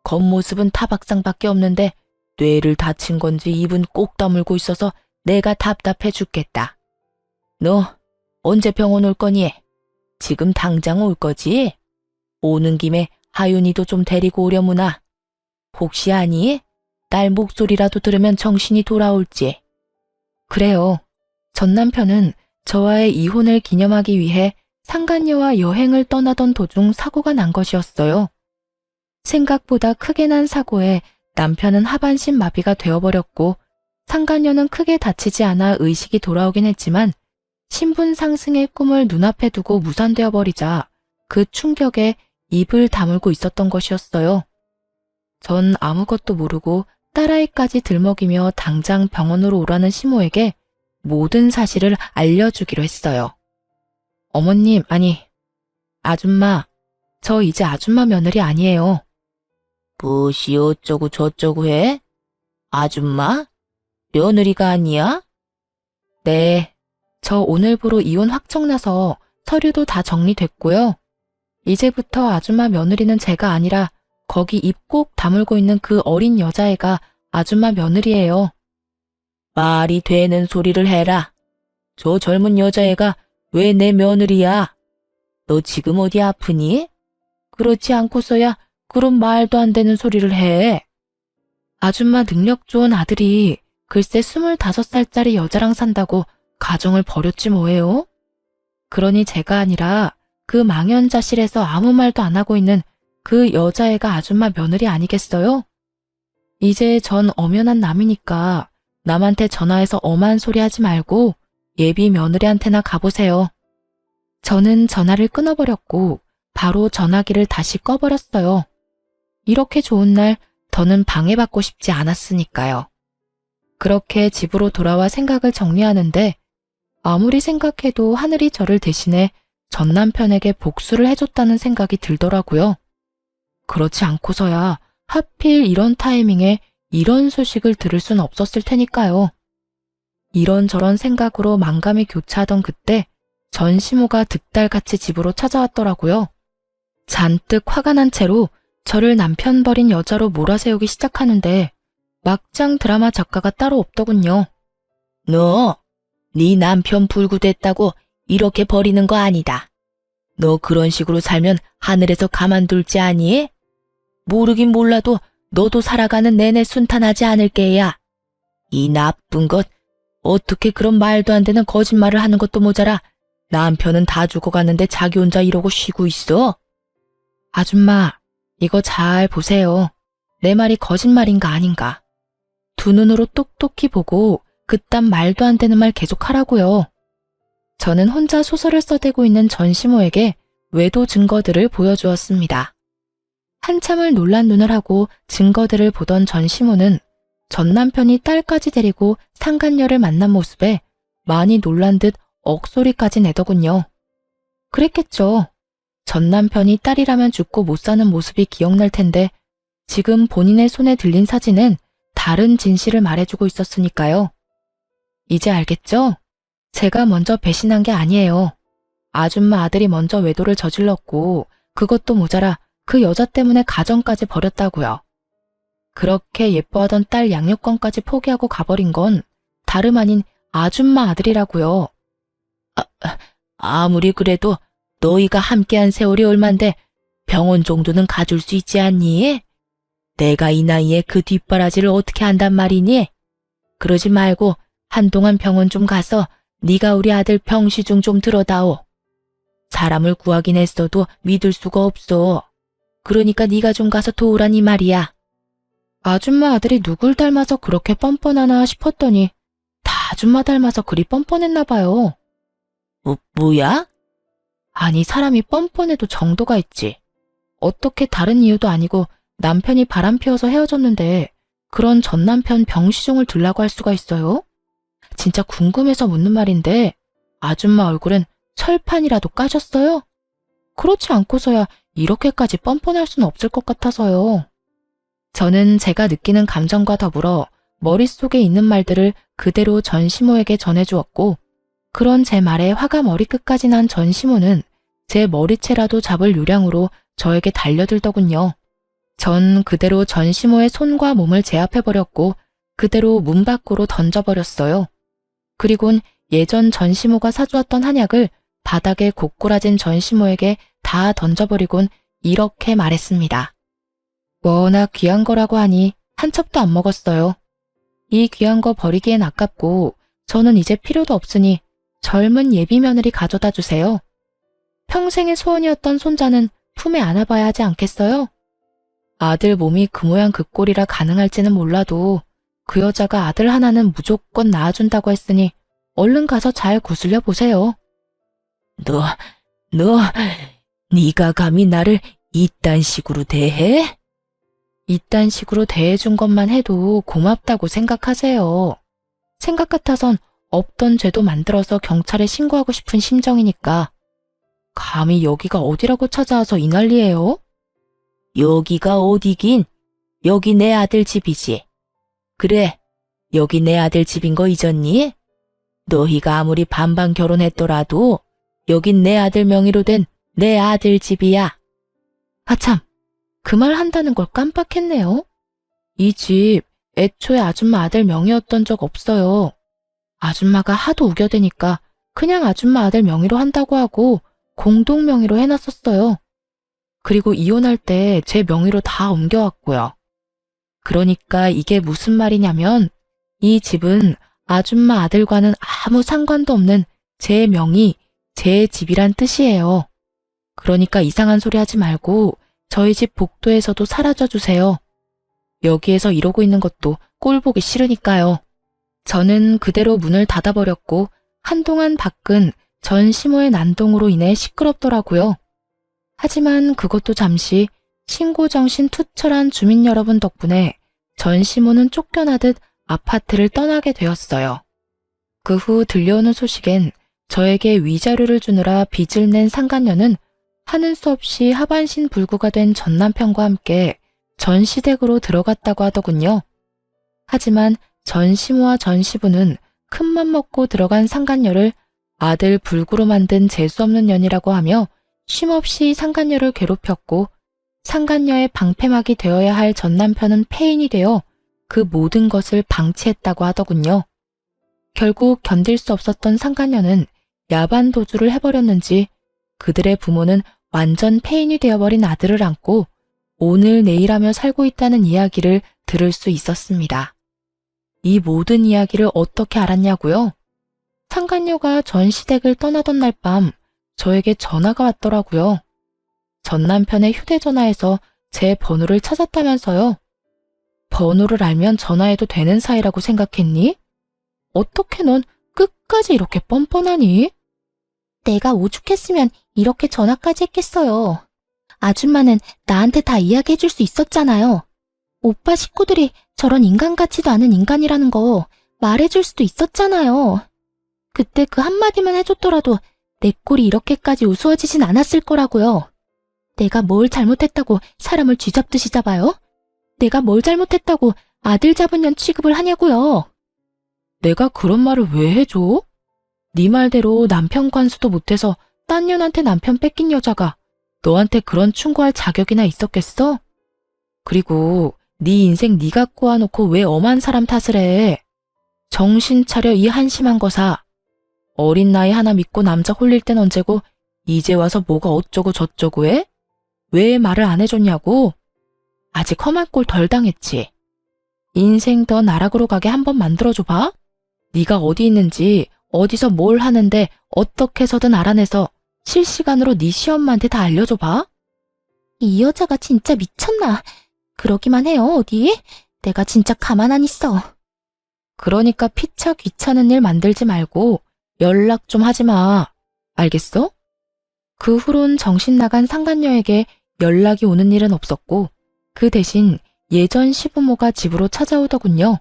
겉모습은 타박상밖에 없는데 뇌를 다친 건지 입은 꼭 다물고 있어서 내가 답답해 죽겠다. 너 언제 병원 올 거니? 지금 당장 올 거지? 오는 김에 하윤이도 좀 데리고 오려무나. 혹시 아니? 딸 목소리라도 들으면 정신이 돌아올지. 그래요. 전 남편은 저와의 이혼을 기념하기 위해 상간녀와 여행을 떠나던 도중 사고가 난 것이었어요. 생각보다 크게 난 사고에 남편은 하반신 마비가 되어버렸고 상간녀는 크게 다치지 않아 의식이 돌아오긴 했지만 신분 상승의 꿈을 눈앞에 두고 무산되어 버리자 그 충격에 입을 다물고 있었던 것이었어요. 전 아무것도 모르고 딸아이까지 들먹이며 당장 병원으로 오라는 시모에게 모든 사실을 알려주기로 했어요. 어머님, 아니, 아줌마, 저 이제 아줌마 며느리 아니에요. 무엇이 어쩌고 저쩌고 해? 아줌마? 며느리가 아니야? 네, 저 오늘부로 이혼 확정나서 서류도 다 정리됐고요. 이제부터 아줌마 며느리는 제가 아니라 거기 입 꼭 다물고 있는 그 어린 여자애가 아줌마 며느리예요. 말이 되는 소리를 해라. 저 젊은 여자애가 왜 내 며느리야? 너 지금 어디 아프니? 그렇지 않고서야 그런 말도 안 되는 소리를 해. 아줌마 능력 좋은 아들이 글쎄 25살짜리 여자랑 산다고 가정을 버렸지 뭐예요? 그러니 제가 아니라 그 망연자실에서 아무 말도 안 하고 있는 그 여자애가 아줌마 며느리 아니겠어요? 이제 전 엄연한 남이니까 남한테 전화해서 엄한 소리 하지 말고 예비 며느리한테나 가보세요. 저는 전화를 끊어버렸고 바로 전화기를 다시 꺼버렸어요. 이렇게 좋은 날 더는 방해받고 싶지 않았으니까요. 그렇게 집으로 돌아와 생각을 정리하는데 아무리 생각해도 하늘이 저를 대신해 전 남편에게 복수를 해줬다는 생각이 들더라고요. 그렇지 않고서야 하필 이런 타이밍에 이런 소식을 들을 순 없었을 테니까요. 이런저런 생각으로 만감이 교차하던 그때 전시모가 득달같이 집으로 찾아왔더라고요. 잔뜩 화가 난 채로 저를 남편 버린 여자로 몰아세우기 시작하는데 막장 드라마 작가가 따로 없더군요. 너, 네 남편 불구됐다고 이렇게 버리는 거 아니다. 너 그런 식으로 살면 하늘에서 가만둘지 아니? 모르긴 몰라도 너도 살아가는 내내 순탄하지 않을 게야. 이 나쁜 것, 어떻게 그런 말도 안 되는 거짓말을 하는 것도 모자라 남편은 다 죽어가는데 자기 혼자 이러고 쉬고 있어? 아줌마, 이거 잘 보세요. 내 말이 거짓말인가 아닌가. 두 눈으로 똑똑히 보고 그딴 말도 안 되는 말 계속 하라고요. 저는 혼자 소설을 써대고 있는 전시모에게 외도 증거들을 보여주었습니다. 한참을 놀란 눈을 하고 증거들을 보던 전시모는 전 남편이 딸까지 데리고 상간녀를 만난 모습에 많이 놀란 듯 억소리까지 내더군요. 그랬겠죠. 전 남편이 딸이라면 죽고 못 사는 모습이 기억날 텐데 지금 본인의 손에 들린 사진은 다른 진실을 말해주고 있었으니까요. 이제 알겠죠? 제가 먼저 배신한 게 아니에요. 아줌마 아들이 먼저 외도를 저질렀고 그것도 모자라 그 여자 때문에 가정까지 버렸다고요. 그렇게 예뻐하던 딸 양육권까지 포기하고 가버린 건 다름 아닌 아줌마 아들이라고요. 아무리 그래도 너희가 함께한 세월이 얼만데 병원 정도는 가줄 수 있지 않니? 내가 이 나이에 그 뒷바라지를 어떻게 한단 말이니? 그러지 말고 한동안 병원 좀 가서 네가 우리 아들 병시중 좀 들어다오. 사람을 구하긴 했어도 믿을 수가 없어. 그러니까 네가 좀 가서 도우라니 말이야. 아줌마 아들이 누굴 닮아서 그렇게 뻔뻔하나 싶었더니 다 아줌마 닮아서 그리 뻔뻔했나 봐요. 뭐야? 아니 사람이 뻔뻔해도 정도가 있지. 어떻게 다른 이유도 아니고 남편이 바람 피워서 헤어졌는데 그런 전 남편 병시중을 들라고 할 수가 있어요? 진짜 궁금해서 묻는 말인데 아줌마 얼굴은 철판이라도 까셨어요? 그렇지 않고서야 이렇게까지 뻔뻔할 수는 없을 것 같아서요. 저는 제가 느끼는 감정과 더불어 머릿속에 있는 말들을 그대로 전시모에게 전해주었고 그런 제 말에 화가 머리끝까지 난 전시모는 제 머리채라도 잡을 요량으로 저에게 달려들더군요. 전 그대로 전시모의 손과 몸을 제압해버렸고 그대로 문 밖으로 던져버렸어요. 그리곤 예전 전시모가 사주었던 한약을 바닥에 고꾸라진 전시모에게 다 던져버리곤 이렇게 말했습니다. 워낙 귀한 거라고 하니 한 첩도 안 먹었어요. 이 귀한 거 버리기엔 아깝고 저는 이제 필요도 없으니 젊은 예비 며느리 가져다 주세요. 평생의 소원이었던 손자는 품에 안아봐야 하지 않겠어요? 아들 몸이 그 모양 그 꼴이라 가능할지는 몰라도 그 여자가 아들 하나는 무조건 낳아준다고 했으니 얼른 가서 잘 구슬려 보세요. 네가 감히 나를 이딴 식으로 대해? 이딴 식으로 대해준 것만 해도 고맙다고 생각하세요. 생각 같아선 없던 죄도 만들어서 경찰에 신고하고 싶은 심정이니까. 감히 여기가 어디라고 찾아와서 이 난리예요? 여기가 어디긴? 여기 내 아들 집이지. 그래, 여기 내 아들 집인 거 잊었니? 너희가 아무리 반반 결혼했더라도 여긴 내 아들 명의로 된 내 아들 집이야. 아참, 그 말 한다는 걸 깜빡했네요. 이 집 애초에 아줌마 아들 명의였던 적 없어요. 아줌마가 하도 우겨대니까 그냥 아줌마 아들 명의로 한다고 하고 공동 명의로 해놨었어요. 그리고 이혼할 때 제 명의로 다 옮겨왔고요. 그러니까 이게 무슨 말이냐면 이 집은 아줌마 아들과는 아무 상관도 없는 제 명의, 제 집이란 뜻이에요. 그러니까 이상한 소리 하지 말고 저희 집 복도에서도 사라져 주세요. 여기에서 이러고 있는 것도 꼴 보기 싫으니까요. 저는 그대로 문을 닫아버렸고 한동안 밖은 전 시모의 난동으로 인해 시끄럽더라고요. 하지만 그것도 잠시 신고정신 투철한 주민 여러분 덕분에 전 시모는 쫓겨나듯 아파트를 떠나게 되었어요. 그 후 들려오는 소식엔 저에게 위자료를 주느라 빚을 낸 상간녀는 하는 수 없이 하반신 불구가 된 전 남편과 함께 전 시댁으로 들어갔다고 하더군요. 하지만 전 시모와 전 시부는 큰맘 먹고 들어간 상간녀를 아들 불구로 만든 재수없는 년이라고 하며 쉼없이 상간녀를 괴롭혔고 상간녀의 방패막이 되어야 할 전 남편은 폐인이 되어 그 모든 것을 방치했다고 하더군요. 결국 견딜 수 없었던 상간녀는 야반 도주를 해버렸는지 그들의 부모는 완전 폐인이 되어버린 아들을 안고 오늘 내일 하며 살고 있다는 이야기를 들을 수 있었습니다. 이 모든 이야기를 어떻게 알았냐고요? 상간녀가 전 시댁을 떠나던 날 밤 저에게 전화가 왔더라고요. 전 남편의 휴대전화에서 제 번호를 찾았다면서요. 번호를 알면 전화해도 되는 사이라고 생각했니? 어떻게 넌 끝까지 이렇게 뻔뻔하니? 내가 오죽했으면 이렇게 전화까지 했겠어요. 아줌마는 나한테 다 이야기해줄 수 있었잖아요. 오빠 식구들이 저런 인간 같지도 않은 인간이라는 거 말해줄 수도 있었잖아요. 그때 그 한마디만 해줬더라도 내 꼴이 이렇게까지 우스워지진 않았을 거라고요. 내가 뭘 잘못했다고 사람을 쥐잡듯이 잡아요? 내가 뭘 잘못했다고 아들 잡은 년 취급을 하냐고요. 내가 그런 말을 왜 해줘? 네 말대로 남편 관수도 못해서 딴 년한테 남편 뺏긴 여자가 너한테 그런 충고할 자격이나 있었겠어? 그리고 네 인생 네가 꼬아놓고 왜 엄한 사람 탓을 해? 정신 차려 이 한심한 거사. 어린 나이 하나 믿고 남자 홀릴 땐 언제고 이제 와서 뭐가 어쩌고 저쩌고 해? 왜 말을 안 해줬냐고? 아직 험한 꼴 덜 당했지. 인생 더 나락으로 가게 한번 만들어줘봐. 네가 어디 있는지 어디서 뭘 하는데 어떻게 해서든 알아내서 실시간으로 네 시엄마한테 다 알려줘봐. 이 여자가 진짜 미쳤나? 그러기만 해요, 어디? 내가 진짜 가만 안 있어. 그러니까 피차 귀찮은 일 만들지 말고 연락 좀 하지 마. 알겠어? 그 후론 정신 나간 상간녀에게 연락이 오는 일은 없었고 그 대신 예전 시부모가 집으로 찾아오더군요.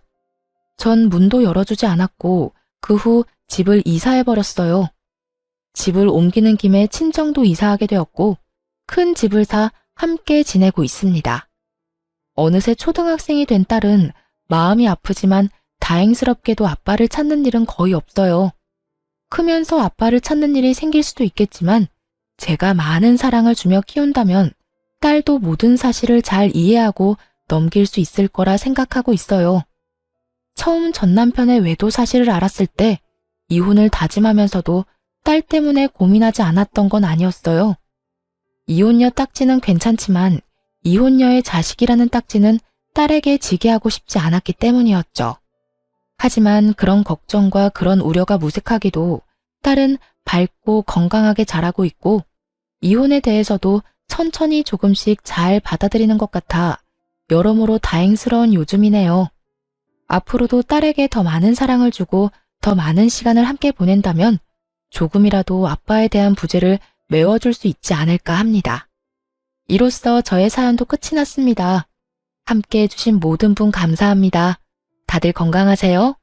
전 문도 열어주지 않았고 그 후 집을 이사해버렸어요. 집을 옮기는 김에 친정도 이사하게 되었고 큰 집을 사 함께 지내고 있습니다. 어느새 초등학생이 된 딸은 마음이 아프지만 다행스럽게도 아빠를 찾는 일은 거의 없어요. 크면서 아빠를 찾는 일이 생길 수도 있겠지만 제가 많은 사랑을 주며 키운다면 딸도 모든 사실을 잘 이해하고 넘길 수 있을 거라 생각하고 있어요. 처음 전 남편의 외도 사실을 알았을 때 이혼을 다짐하면서도 딸 때문에 고민하지 않았던 건 아니었어요. 이혼녀 딱지는 괜찮지만 이혼녀의 자식이라는 딱지는 딸에게 지게 하고 싶지 않았기 때문이었죠. 하지만 그런 걱정과 그런 우려가 무색하기도 딸은 밝고 건강하게 자라고 있고 이혼에 대해서도 천천히 조금씩 잘 받아들이는 것 같아 여러모로 다행스러운 요즘이네요. 앞으로도 딸에게 더 많은 사랑을 주고 더 많은 시간을 함께 보낸다면 조금이라도 아빠에 대한 부재를 메워줄 수 있지 않을까 합니다. 이로써 저의 사연도 끝이 났습니다. 함께 해주신 모든 분 감사합니다. 다들 건강하세요.